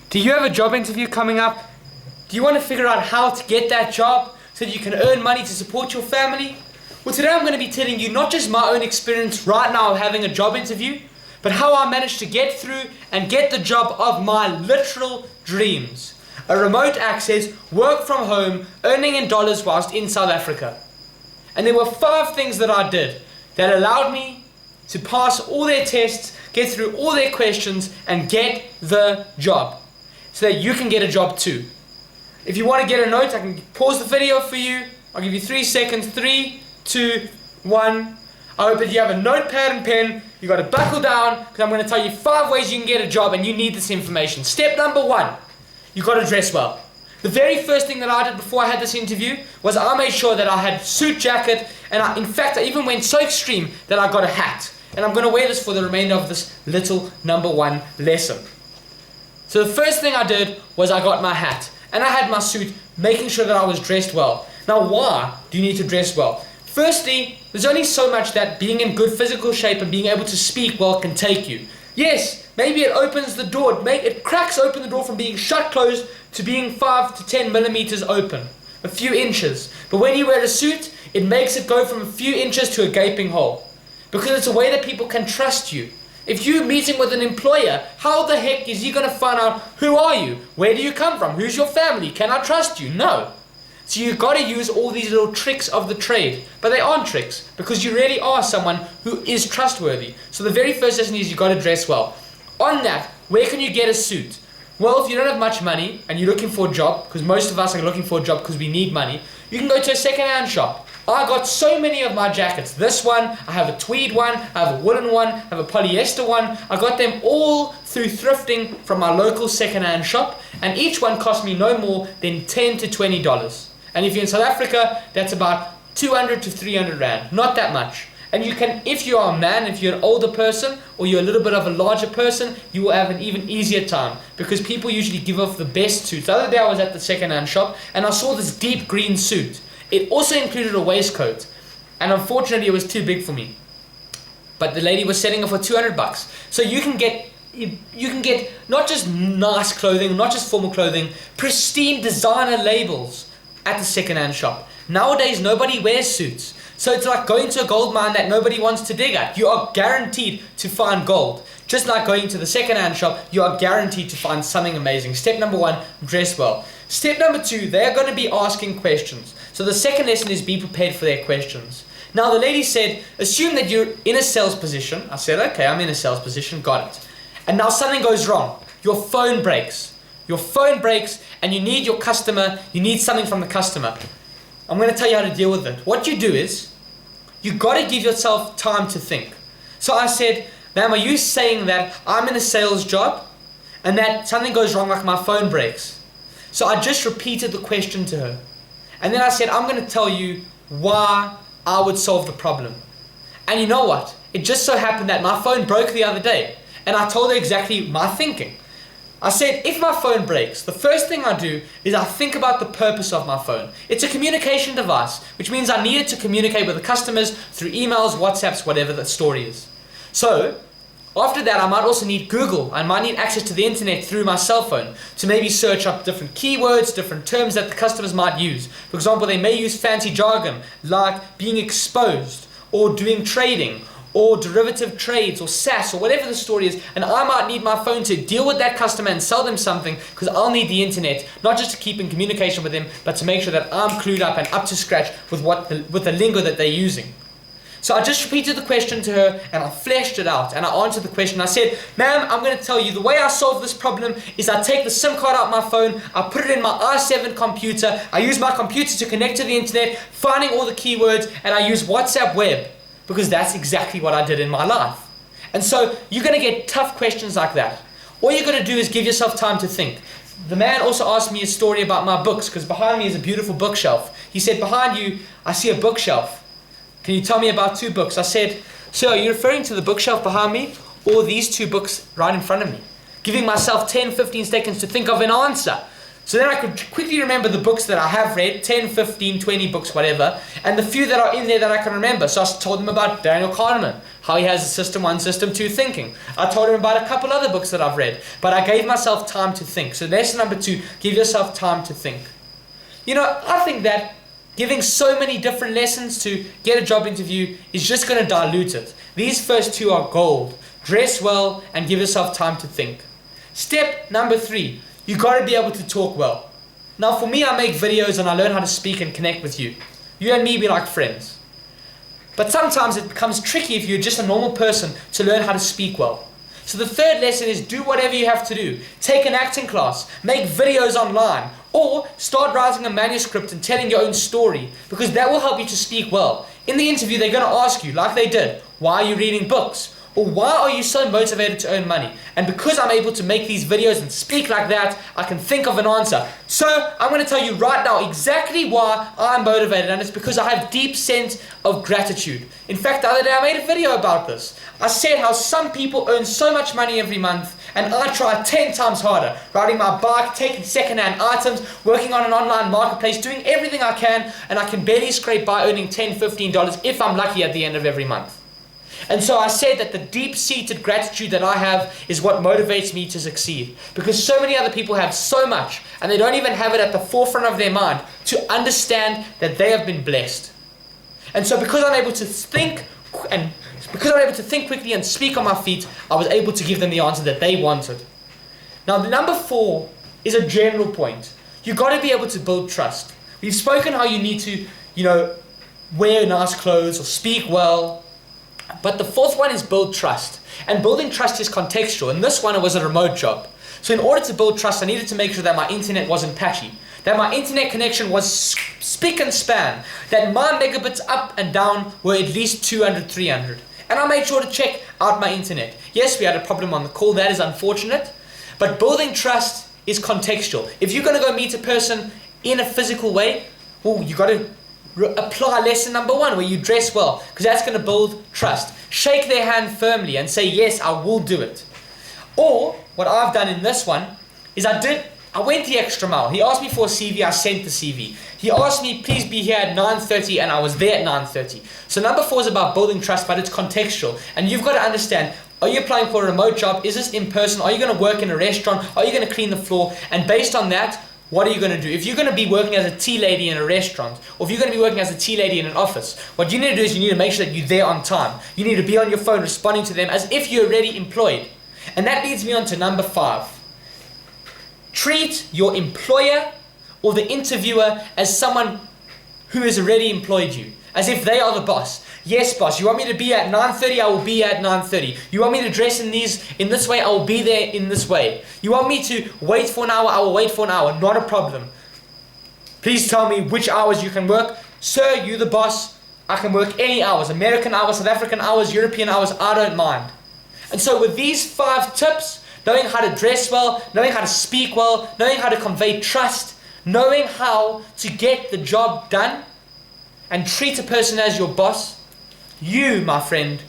Do you have a job interview coming up? Do you want to figure out how to get that job so that you can earn money to support your family? Well, today I'm going to be telling you not just my own experience right now of having a job interview, but how I managed to get through and get the job of my literal dreams. A remote access, work from home, earning in dollars whilst in South Africa. And there were 5 things that I did that allowed me to pass all their tests, get through all their questions, and get the job. So that you can get a job too. If you want to get a note, I can pause the video for you. I'll give you 3 seconds. 3, 2, 1. I hope that you have a notepad and pen. You got to buckle down because I'm going to tell you 5 ways you can get a job and you need this information. Step number 1, you got to dress well. The very first thing that I did before I had this interview was I made sure that I had suit jacket, and in fact I even went so extreme that I got a hat. And I'm going to wear this for the remainder of this little number 1 lesson. So the first thing I did was I got my hat and I had my suit, making sure that I was dressed well. Now why do you need to dress well? Firstly, there's only so much that being in good physical shape and being able to speak well can take you. Yes, maybe it opens the door, it cracks open the door from being shut closed to being 5 to 10 millimeters open, a few inches. But when you wear a suit, it makes it go from a few inches to a gaping hole. Because it's a way that people can trust you. If you're meeting with an employer, how the heck is he going to find out who are you? Where do you come from? Who's your family? Can I trust you? No. So you've got to use all these little tricks of the trade. But they aren't tricks because you really are someone who is trustworthy. So the very first lesson is you've got to dress well. On that, where can you get a suit? Well, if you don't have much money and you're looking for a job, because most of us are looking for a job because we need money, you can go to a second-hand shop. I got so many of my jackets. This one, I have a tweed one, I have a woolen one, I have a polyester one. I got them all through thrifting from my local second-hand shop, and each one cost me no more than $10 to $20. And if you're in South Africa, that's about 200 to 300 rand. Not that much. And you can, if you are a man, if you're an older person, or you're a little bit of a larger person, you will have an even easier time. Because people usually give off the best suits. The other day I was at the second-hand shop, and I saw this deep green suit. It also included a waistcoat, and unfortunately it was too big for me. But the lady was selling it for 200 bucks. So you can get not just nice clothing, not just formal clothing, pristine designer labels at the second-hand shop. Nowadays nobody wears suits. So it's like going to a gold mine that nobody wants to dig at. You are guaranteed to find gold. Just like going to the second-hand shop, you are guaranteed to find something amazing. Step number 1, dress well. Step number 2, they're going to be asking questions. So the second lesson is be prepared for their questions. Now the lady said, assume that you're in a sales position. I said, okay, I'm in a sales position, got it. And now something goes wrong. Your phone breaks. Your phone breaks and you need your customer, you need something from the customer. I'm going to tell you how to deal with it. What you do is, you got to give yourself time to think. So I said, ma'am, are you saying that I'm in a sales job and that something goes wrong like my phone breaks? So I just repeated the question to her. And then I said, I'm going to tell you why I would solve the problem. And you know what? It just so happened that my phone broke the other day. And I told her exactly my thinking. I said, if my phone breaks, the first thing I do is I think about the purpose of my phone. It's a communication device, which means I needed to communicate with the customers through emails, WhatsApps, whatever the story is. So, after that, I might also need Google. I might need access to the internet through my cell phone to maybe search up different keywords, different terms that the customers might use. For example, they may use fancy jargon like being exposed or doing trading or derivative trades or SaaS or whatever the story is, and I might need my phone to deal with that customer and sell them something because I'll need the internet, not just to keep in communication with them, but to make sure that I'm clued up and up to scratch with the lingo that they're using. So I just repeated the question to her and I fleshed it out and I answered the question. I said, ma'am, I'm going to tell you the way I solve this problem is I take the SIM card out my phone, I put it in my i7 computer, I use my computer to connect to the internet, finding all the keywords, and I use WhatsApp web because that's exactly what I did in my life. And so you're going to get tough questions like that. All you're going to do is give yourself time to think. The man also asked me a story about my books because behind me is a beautiful bookshelf. He said, behind you, I see a bookshelf. Can you tell me about 2 books? I said, sir, are you referring to the bookshelf behind me or these 2 books right in front of me? Giving myself 10, 15 seconds to think of an answer. So then I could quickly remember the books that I have read, 10, 15, 20 books, whatever, and the few that are in there that I can remember. So I told them about Daniel Kahneman, how he has a system 1, system 2 thinking. I told him about a couple other books that I've read, but I gave myself time to think. So lesson number 2, give yourself time to think. You know, I think that giving so many different lessons to get a job interview is just going to dilute it. These first 2 are gold. Dress well and give yourself time to think. Step number 3, you got to be able to talk well. Now for me, I make videos and I learn how to speak and connect with you. You and me be like friends. But sometimes it becomes tricky if you're just a normal person to learn how to speak well. So the 3rd lesson is do whatever you have to do. Take an acting class, make videos online, or start writing a manuscript and telling your own story, because that will help you to speak well. In the interview, they're going to ask you, like they did, why are you reading books? Or why are you so motivated to earn money? And because I'm able to make these videos and speak like that, I can think of an answer. So I'm going to tell you right now exactly why I'm motivated, and it's because I have deep sense of gratitude. In fact, the other day I made a video about this. I said how some people earn so much money every month, and I try 10 times harder, riding my bike, taking second-hand items, working on an online marketplace, doing everything I can, and I can barely scrape by earning $10, $15 if I'm lucky at the end of every month. And so I said that the deep-seated gratitude that I have is what motivates me to succeed. Because so many other people have so much, and they don't even have it at the forefront of their mind to understand that they have been blessed. And so because I'm able to think quickly and speak on my feet, I was able to give them the answer that they wanted. Now, the number 4 is a general point. You've got to be able to build trust. We've spoken how you need to, wear nice clothes or speak well. But the 4th one is build trust. And building trust is contextual. In this one, it was a remote job. So in order to build trust, I needed to make sure that my internet wasn't patchy, that my internet connection was spick and span, that my megabits up and down were at least 200, 300. And I made sure to check out my internet. Yes, we had a problem on the call. That is unfortunate. But building trust is contextual. If you're going to go meet a person in a physical way, well, you got to apply lesson number 1, where you dress well, because that's going to build trust. Shake their hand firmly and say, yes, I will do it. Or what I've done in this one is I went the extra mile. He asked me for a CV, I sent the CV. He asked me, please be here at 9:30, and I was there at 9:30. So number 4 is about building trust, but it's contextual. And you've got to understand, are you applying for a remote job? Is this in person? Are you going to work in a restaurant? Are you going to clean the floor? And based on that, what are you going to do? If you're going to be working as a tea lady in a restaurant, or if you're going to be working as a tea lady in an office, what you need to do is you need to make sure that you're there on time. You need to be on your phone responding to them as if you're already employed. And that leads me on to number 5. Treat your employer or the interviewer as someone who has already employed you, as if they are the boss. Yes, boss, you want me to be at 9:30, I will be at 9:30. You want me to dress in this way, I will be there in this way. You want me to wait for an hour, I will wait for an hour, not a problem. Please tell me which hours you can work. Sir, you the boss, I can work any hours, American hours, South African hours, European hours, I don't mind. And so with these 5 tips, knowing how to dress well, knowing how to speak well, knowing how to convey trust, knowing how to get the job done, and treat a person as your boss, you, my friend,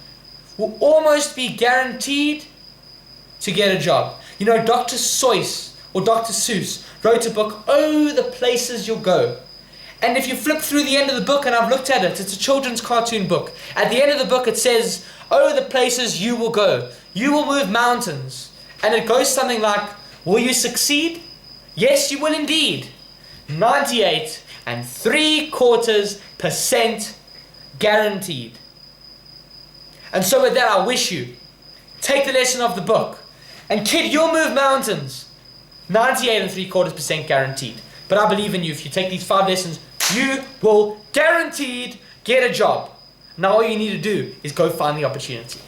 will almost be guaranteed to get a job. You know, Dr. Seuss or Dr. Seuss wrote a book, Oh, the Places You'll Go. And if you flip through the end of the book, and I've looked at it, it's a children's cartoon book. At the end of the book it says, oh, the places you will go. You will move mountains. And it goes something like, will you succeed? Yes, you will indeed. 98 3/4% guaranteed. And so with that, I wish you, take the lesson of the book. And kid, you'll move mountains. 98 3/4% guaranteed. But I believe in you. If you take these 5 lessons, you will guaranteed get a job. Now all you need to do is go find the opportunity.